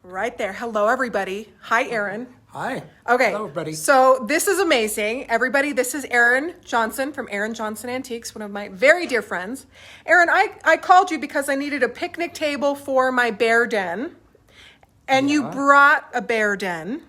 Right there. Hello, everybody. Hi, Eron. Hi. Okay. Hello, everybody. So this is amazing. Everybody, this is Eron Johnson from Eron Johnson Antiques, one of my very dear friends. Eron, I called you because I needed a picnic table for my bear den. And you brought a bear den.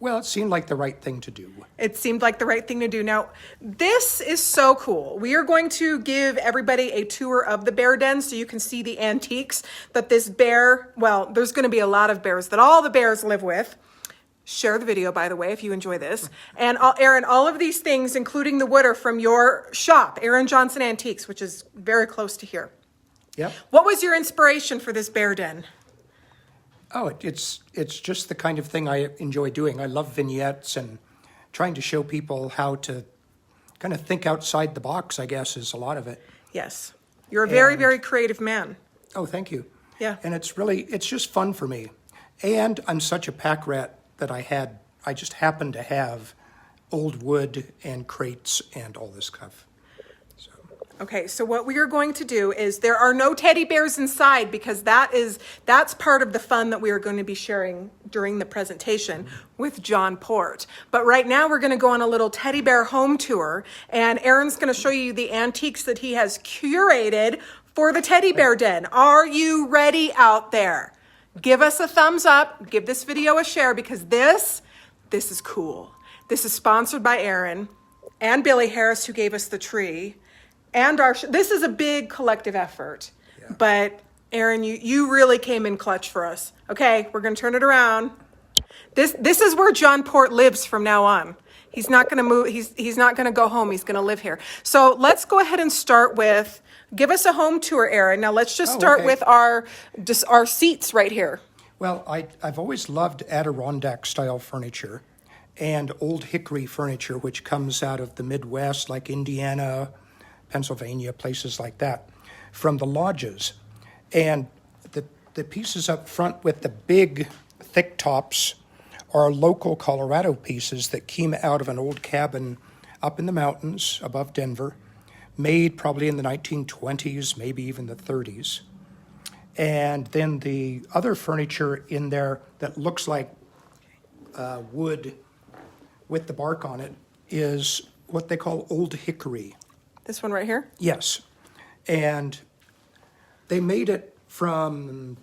Well, it seemed like the right thing to do. It seemed like the right thing to do. Now, this is so cool. We are going to give everybody a tour of the bear den so you can see the antiques that this bear, well, there's going to be a lot of bears that all the bears live with. Share the video, by the way, if you enjoy this. And Eron, all of these things, including the wood, are from your shop, Eron Johnson Antiques, which is very close to here. Yep. What was your inspiration for this bear den? Oh, it's just the kind of thing I enjoy doing. I love vignettes and trying to show people how to kind of think outside the box, I guess, is a lot of it. Yes. You're a very, very creative man. Oh, thank you. Yeah. And it's just fun for me. And I'm such a pack rat that I just happened to have old wood and crates and all this stuff. Okay, so what we are going to do is there are no teddy bears inside because that's part of the fun that we are going to be sharing during the presentation with John Port. But right now we're going to go on a little teddy bear home tour, and Eron's going to show you the antiques that he has curated for the teddy bear den. Are you ready out there? Give us a thumbs up, give this video a share because this is cool. This is sponsored by Eron and Billy Harris, who gave us the tree. And this is a big collective effort, but Eron, you really came in clutch for us. Okay, we're going to turn it around. This is where John Port lives from now on. He's not going to move. He's not going to go home. He's going to live here. So let's go ahead and start with, give us a home tour, Eron. Now let's just start with our seats right here. Well, I've always loved Adirondack style furniture and old hickory furniture, which comes out of the Midwest, like Indiana, Pennsylvania, places like that, from the lodges. And the pieces up front with the big, thick tops are local Colorado pieces that came out of an old cabin up in the mountains above Denver, made probably in the 1920s, maybe even the 30s. And then the other furniture in there that looks like wood with the bark on it is what they call old hickory. This one right here? Yes. And they made it from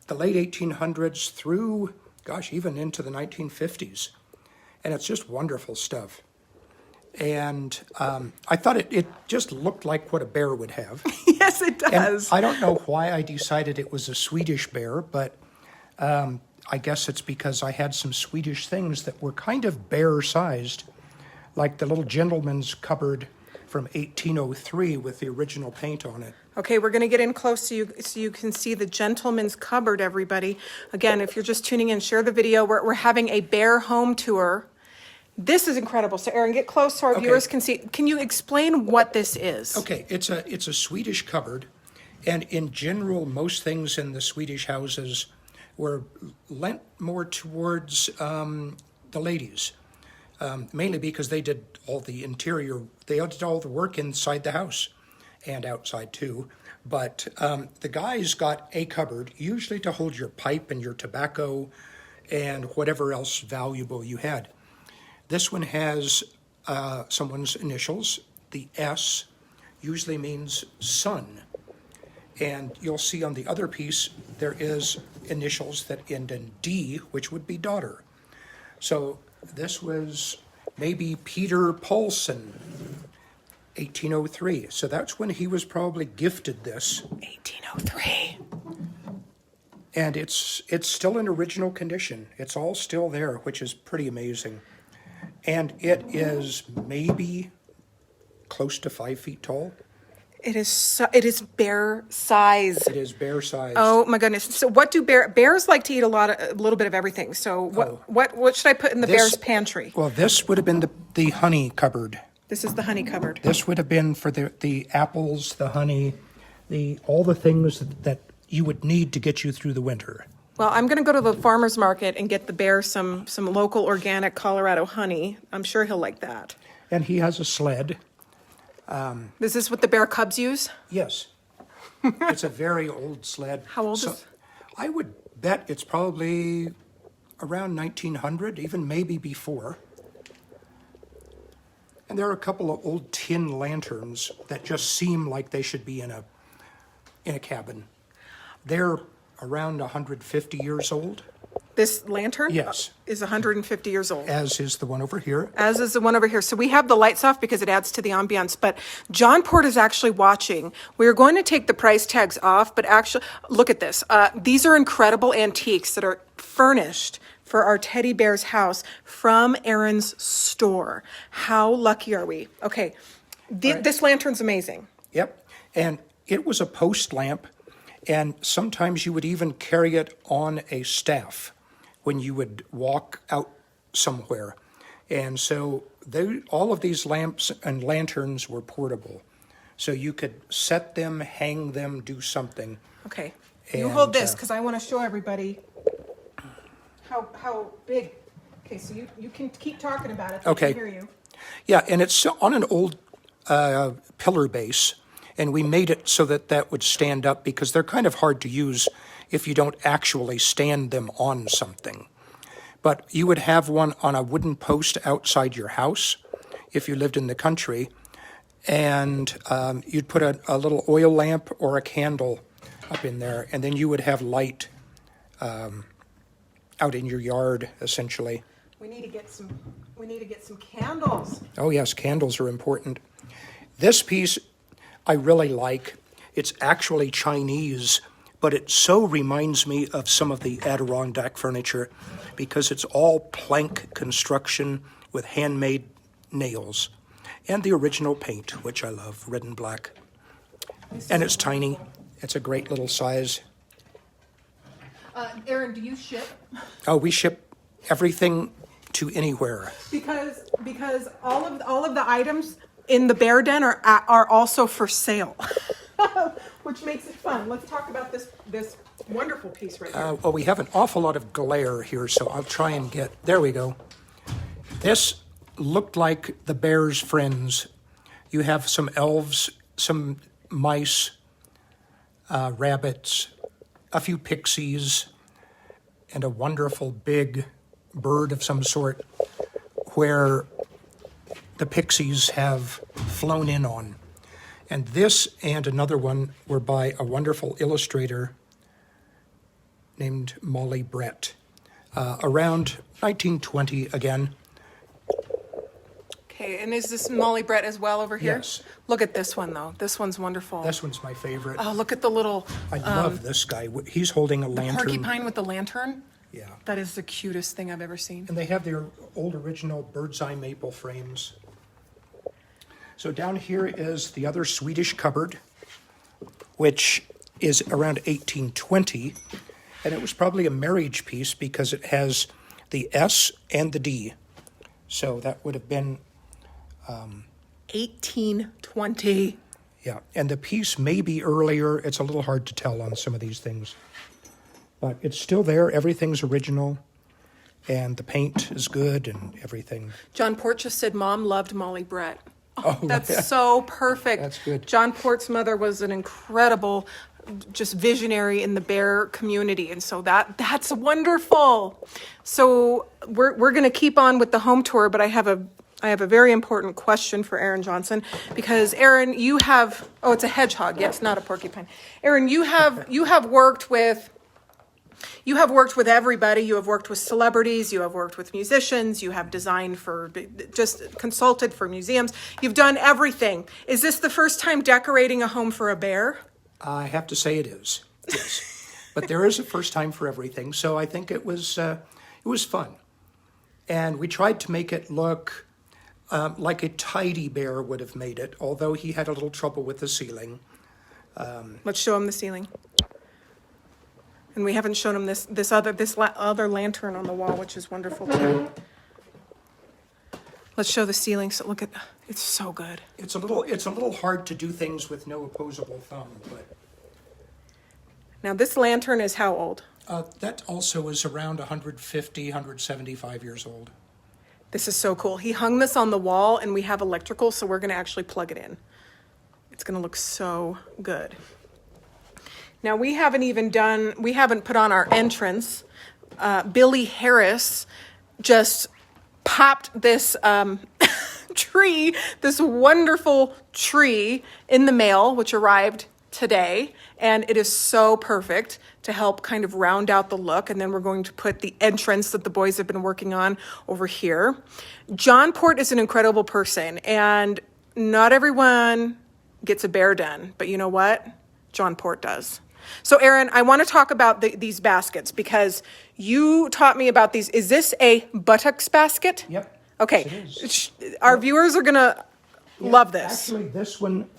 the late 1800s through, gosh, even into the 1950s. And it's just wonderful stuff. And I thought it just looked like what a bear would have. Yes, it does. And I don't know why I decided it was a Swedish bear, but I guess it's because I had some Swedish things that were kind of bear-sized, like the little gentleman's cupboard from 1803 with the original paint on it. Okay, we're going to get in close so you can see the gentleman's cupboard, everybody. Again, if you're just tuning in, share the video. We're having a bear home tour. This is incredible. So, Eron, get close so our viewers can see. Can you explain what this is? Okay, it's a Swedish cupboard, and in general, most things in the Swedish houses were lent more towards the ladies. Mainly because they did all the interior, they did all the work inside the house and outside too. But the guys got a cupboard, usually to hold your pipe and your tobacco and whatever else valuable you had. This one has someone's initials. The S usually means son. And you'll see on the other piece, there is initials that end in D, which would be daughter. So this was maybe Peter Paulson, 1803. So that's when he was probably gifted this. 1803. And it's still in original condition. It's all still there, which is pretty amazing. And it is maybe close to 5 feet tall. It is bear size. It is bear size. Oh my goodness! So, what do bears like to eat? A little bit of everything. So, what should I put in the bear's pantry? Well, this would have been the honey cupboard. This is the honey cupboard. This would have been for the apples, the honey, all the things that you would need to get you through the winter. Well, I'm going to go to the farmer's market and get the bear some local organic Colorado honey. I'm sure he'll like that. And he has a sled. Is this what the bear cubs use? Yes. It's a very old sled. How old is? I would bet it's probably around 1900, even maybe before. And there are a couple of old tin lanterns that just seem like they should be in a cabin. They're around 150 years old. This lantern? Yes. Is 150 years old. As is the one over here. As is the one over here. So we have the lights off because it adds to the ambiance, but John Port is actually watching. We're going to take the price tags off, but actually, look at this. These are incredible antiques that are furnished for our teddy bear's house from Eron's store. How lucky are we? Okay, Right. This lantern's amazing. Yep. And it was a post lamp, and sometimes you would even carry it on a staff when you would walk out somewhere. And so all of these lamps and lanterns were portable. So you could set them, hang them, do something. Okay, you And, hold this because I want to show everybody how big. Okay, so you can keep talking about it. They Okay. can hear you. Yeah, and it's on an old pillar base, and we made it so that that would stand up because they're kind of hard to use if you don't actually stand them on something. But you would have one on a wooden post outside your house if you lived in the country, and you'd put a little oil lamp or a candle up in there, and then you would have light out in your yard, essentially. We need to get some candles. Oh yes, candles are important. This piece I really like. It's actually Chinese, but it so reminds me of some of the Adirondack furniture because it's all plank construction with handmade nails and the original paint, which I love, red and black. And it's tiny. It's a great little size. Erin, do you ship? Oh, we ship everything to anywhere. Because all of the items in the bear den are also for sale, which makes it fun. Let's talk about this wonderful piece right here. Well, we have an awful lot of glare here, so I'll try and there we go. This looked like the bear's friends. You have some elves, some mice, rabbits, a few pixies, and a wonderful big bird of some sort where the pixies have flown in on. And this and another one were by a wonderful illustrator named Molly Brett, around 1920 again. Okay, and is this Molly Brett as well over here? Yes. Look at this one though. This one's wonderful. This one's my favorite. Oh, look at the little I love this guy. He's holding a lantern. porcupine with the lantern. Yeah. That is the cutest thing I've ever seen. And they have their old original bird's eye maple frames. So down here is the other Swedish cupboard, which is around 1820. And it was probably a marriage piece because it has the S and the D. So that would have been, 1820. yeah. And the piece may be earlier. It's a little hard to tell on some of these things. But it's still there. Everything's original. And the paint is good and everything. John Port just said Mom loved Molly Brett. Oh, That's so perfect. That's good. John Port's mother was an incredible, just visionary in the bear community, and so that's wonderful. So we're going to keep on with the home tour, but I have a very important question for Erin Johnson because Erin, you have it's a hedgehog, yes, not a porcupine. Erin, you have worked with. You have worked with everybody. You have worked with celebrities. You have worked with musicians. You have designed just consulted for museums. You've done everything. Is this the first time decorating a home for a bear? I have to say it is, yes. But there is a first time for everything, so I think it was fun. And we tried to make it look like a tidy bear would have made it, although he had a little trouble with the ceiling. Let's show him the ceiling. And we haven't shown him this other lantern on the wall, which is wonderful too. Let's show the ceiling. So look at it's so good. It's a little hard to do things with no opposable thumb, but Now this lantern is how old? that also is around 150, 175 years old. This is so cool. He hung this on the wall, and we have electrical, so we're going to actually plug it in. It's going to look so good. Now, we haven't put on our entrance. Billy Harris just popped this tree, this wonderful tree in the mail, which arrived today. And it is so perfect to help kind of round out the look. And then we're going to put the entrance that the boys have been working on over here. John Port is an incredible person, and not everyone gets a bear den, but you know what? John Port does. So Erin, I want to talk about these baskets because you taught me about these. Is this a buttocks basket? Yep. Okay. Yes, it is. Our viewers are going to love this. Actually, this one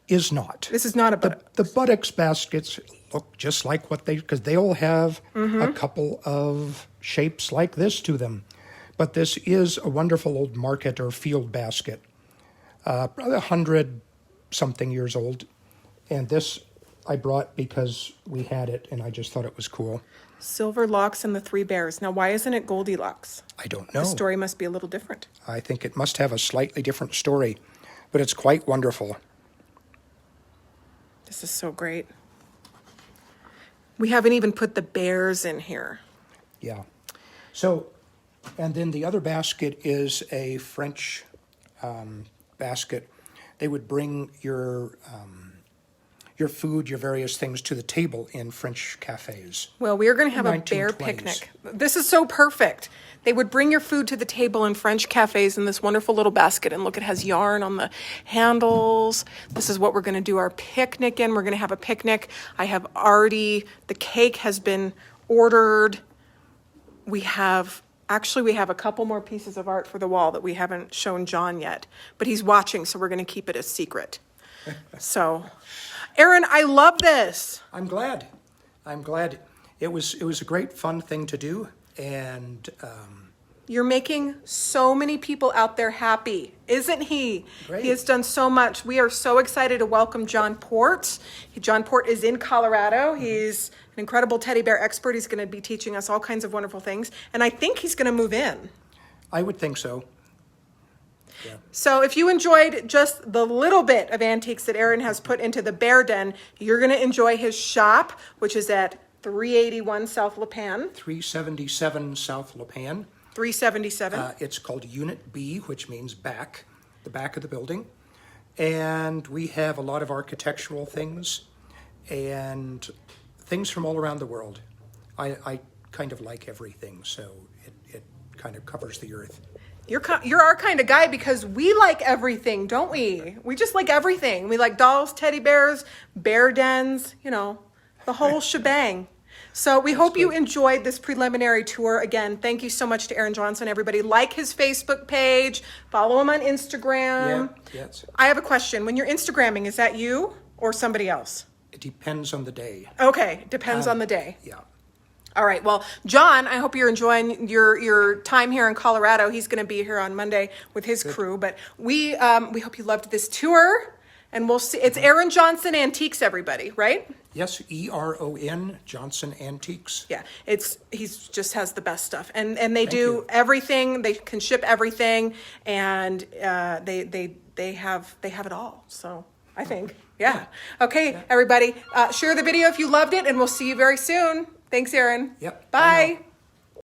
is not. This is not a buttock. The buttocks baskets look just like what because they all have a couple of shapes like this to them. But this is a wonderful old market or field basket, probably 100-something years old. And this I brought because we had it, and I just thought it was cool. Silver locks and the three bears. Now, why isn't it Goldilocks? I don't know. The story must be a little different. I think it must have a slightly different story, but it's quite wonderful. This is so great. We haven't even put the bears in here. Yeah. So, and then the other basket is a French basket. They would bring your food, your various things to the table in French cafes. Well, we are going to have a bear 1920s. picnic. This is so perfect. They would bring your food to the table in French cafes in this wonderful little basket. And look, it has yarn on the handles. This is what we're going to do our picnic in. We're going to have a picnic. The cake has been ordered. We have a couple more pieces of art for the wall that we haven't shown John yet. But he's watching, so we're going to keep it a secret. So, Erin, I love this. I'm glad. It was a great fun thing to do, and You're making so many people out there happy, isn't he? Great. He has done so much. We are so excited to welcome John Port. John Port is in Colorado. He's an incredible teddy bear expert. He's going to be teaching us all kinds of wonderful things, and I think he's going to move in. I would think so. Yeah. So if you enjoyed just the little bit of antiques that Erin has put into the Bear Den, you're going to enjoy his shop, which is at 381 South Lipan. 377 South Lipan. 377. It's called Unit B, which means back, the back of the building. And we have a lot of architectural things and things from all around the world. I kind of like everything, so it kind of covers the earth. You're our kind of guy because we like everything, don't we? We just like everything. We like dolls, teddy bears, bear dens, the whole shebang. So we hope you enjoyed this preliminary tour. Again, thank you so much to Eron Johnson, everybody. Like his Facebook page, follow him on Instagram. Yeah, yes. I have a question. When you're Instagramming, is that you or somebody else? It depends on the day. Okay, depends on the day. Yeah. All right. Well, John, I hope you're enjoying your time here in Colorado. He's going to be here on Monday with his crew. But we hope you loved this tour, and we'll see. It's Eron Johnson Antiques, everybody, right? Yes, Eron Johnson Antiques. Yeah. He's just has the best stuff, and they Thank do you. everything. They can ship everything, and they have it all. So I think, yeah. Okay, everybody, share the video if you loved it, and we'll see you very soon. Thanks, Erin. Yep. Bye.